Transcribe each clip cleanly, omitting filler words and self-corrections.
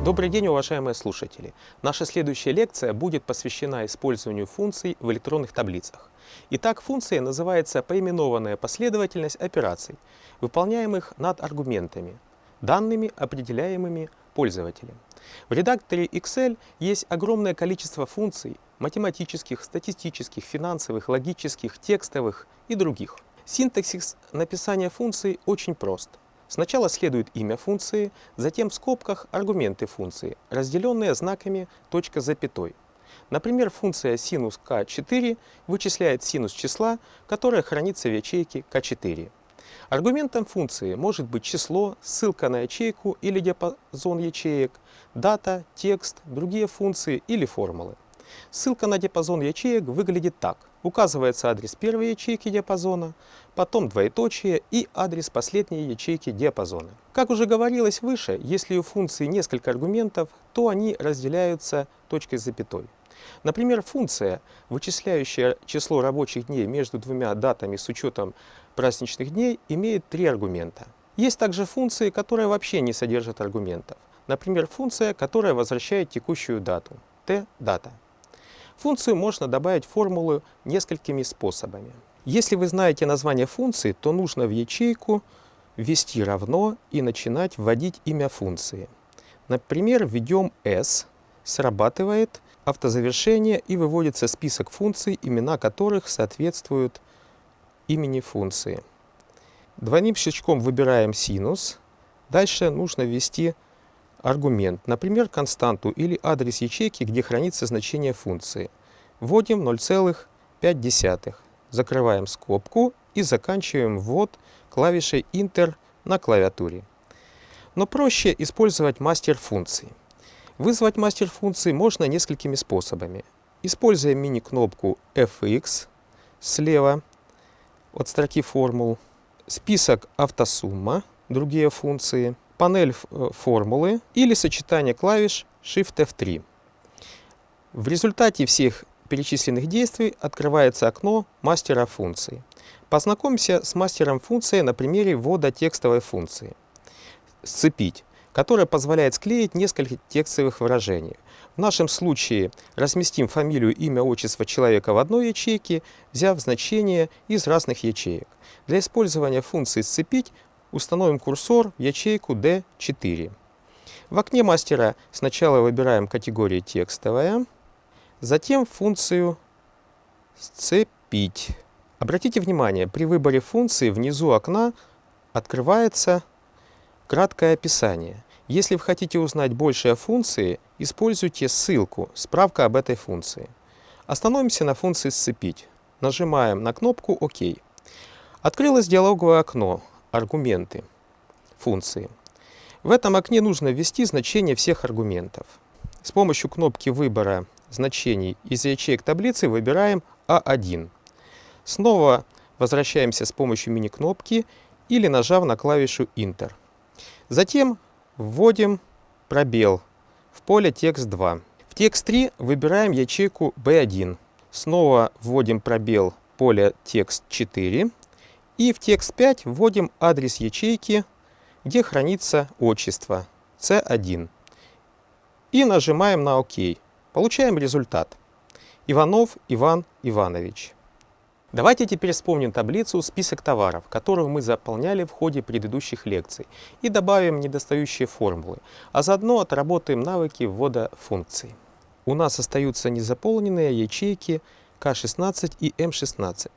Добрый день, уважаемые слушатели! Наша следующая лекция будет посвящена использованию функций в электронных таблицах. Итак, функцией называется поименованная последовательность операций, выполняемых над аргументами, данными, определяемыми пользователем. В редакторе Excel есть огромное количество функций математических, статистических, финансовых, логических, текстовых и других. Синтаксис написания функций очень прост. Сначала следует имя функции, затем в скобках аргументы функции, разделенные знаками точка с запятой. Например, функция синус k4 вычисляет синус числа, которое хранится в ячейке k4. Аргументом функции может быть число, ссылка на ячейку или диапазон ячеек, дата, текст, другие функции или формулы. Ссылка на диапазон ячеек выглядит так. Указывается адрес первой ячейки диапазона, потом двоеточие и адрес последней ячейки диапазона. Как уже говорилось выше, если у функции несколько аргументов, то они разделяются точкой с запятой. Например, функция, вычисляющая число рабочих дней между двумя датами с учетом праздничных дней, имеет 3 аргумента. Есть также функции, которые вообще не содержат аргументов. Например, функция, которая возвращает текущую дату, t-дата. Функцию можно добавить в формулу несколькими способами. Если вы знаете название функции, то нужно в ячейку ввести равно и начинать вводить имя функции. Например, введем s, срабатывает автозавершение и выводится список функций, имена которых соответствуют имени функции. Двойным щелчком выбираем синус. Дальше нужно ввести аргумент, например, константу или адрес ячейки, где хранится значение функции. Вводим 0,5. Закрываем скобку и заканчиваем ввод клавишей Enter на клавиатуре. Но проще использовать мастер функций. Вызвать мастер функции можно несколькими способами. Используя мини-кнопку FX слева от строки формул, список автосумма, другие функции, панель формулы или сочетание клавиш Shift F3. В результате всех перечисленных действий открывается окно мастера функции. Познакомимся с мастером функции на примере ввода текстовой функции. Сцепить, которая позволяет склеить несколько текстовых выражений. В нашем случае разместим фамилию, имя, отчество человека в одной ячейке, взяв значение из разных ячеек. Для использования функции «сцепить» установим курсор в ячейку D4. В окне мастера сначала выбираем категорию «Текстовая», затем функцию «Сцепить». Обратите внимание, при выборе функции внизу окна открывается краткое описание. Если вы хотите узнать больше о функции, используйте ссылку «Справка об этой функции». Остановимся на функции «Сцепить». Нажимаем на кнопку «Ок». Открылось диалоговое окно «Аргументы функции». В этом окне нужно ввести значение всех аргументов. С помощью кнопки выбора значений из ячеек таблицы выбираем А1. Снова возвращаемся с помощью мини-кнопки или нажав на клавишу Enter. Затем вводим пробел в поле текст 2. В текст 3 выбираем ячейку B1. Снова вводим пробел в поле текст 4. И в текст 5 вводим адрес ячейки, где хранится отчество C1. И нажимаем на ОК. Получаем результат. Иванов Иван Иванович. Давайте теперь вспомним таблицу «Список товаров», которую мы заполняли в ходе предыдущих лекций, и добавим недостающие формулы, а заодно отработаем навыки ввода функций. У нас остаются незаполненные ячейки К16 и М16.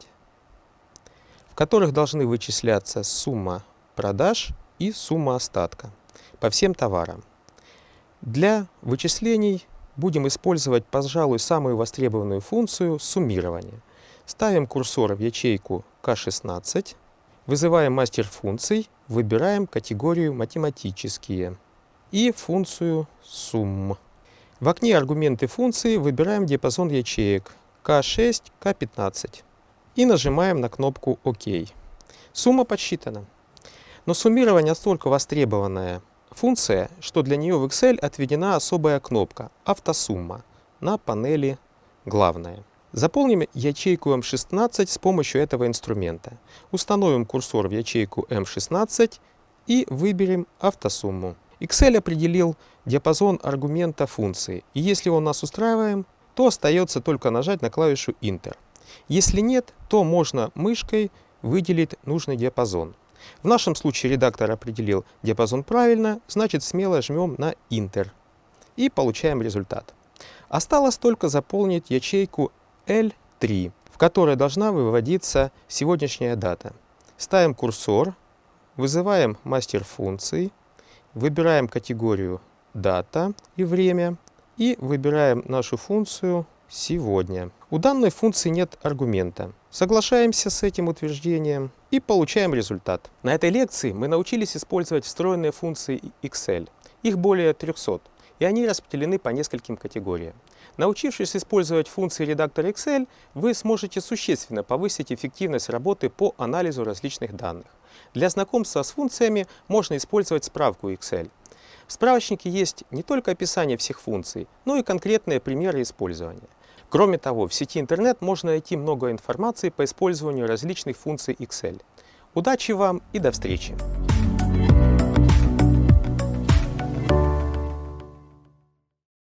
В которых должны вычисляться сумма продаж и сумма остатка по всем товарам. Для вычислений будем использовать, пожалуй, самую востребованную функцию суммирования. Ставим курсор в ячейку К16, вызываем мастер функций, выбираем категорию «Математические» и функцию «Сумм». В окне «Аргументы функции» выбираем диапазон ячеек К6, К15. И нажимаем на кнопку «Ок». Сумма подсчитана. Но суммирование настолько востребованная функция, что для нее в Excel отведена особая кнопка «Автосумма» на панели «Главное». Заполним ячейку М16 с помощью этого инструмента. Установим курсор в ячейку М16 и выберем автосумму. Excel определил диапазон аргумента функции, и если он нас устраивает, то остается только нажать на клавишу Enter. Если нет, то можно мышкой выделить нужный диапазон. В нашем случае редактор определил диапазон правильно, значит смело жмем на Enter и получаем результат. Осталось только заполнить ячейку L3, в которой должна выводиться сегодняшняя дата. Ставим курсор, вызываем мастер функций, выбираем категорию «Дата» и «Время» и выбираем нашу функцию «Сегодня». У данной функции нет аргумента. Соглашаемся с этим утверждением и получаем результат. На этой лекции мы научились использовать встроенные функции Excel. Их более 300, и они распределены по нескольким категориям. Научившись использовать функции редактора Excel, вы сможете существенно повысить эффективность работы по анализу различных данных. Для знакомства с функциями можно использовать справку Excel. В справочнике есть не только описание всех функций, но и конкретные примеры использования. Кроме того, в сети интернет можно найти много информации по использованию различных функций Excel. Удачи вам и до встречи!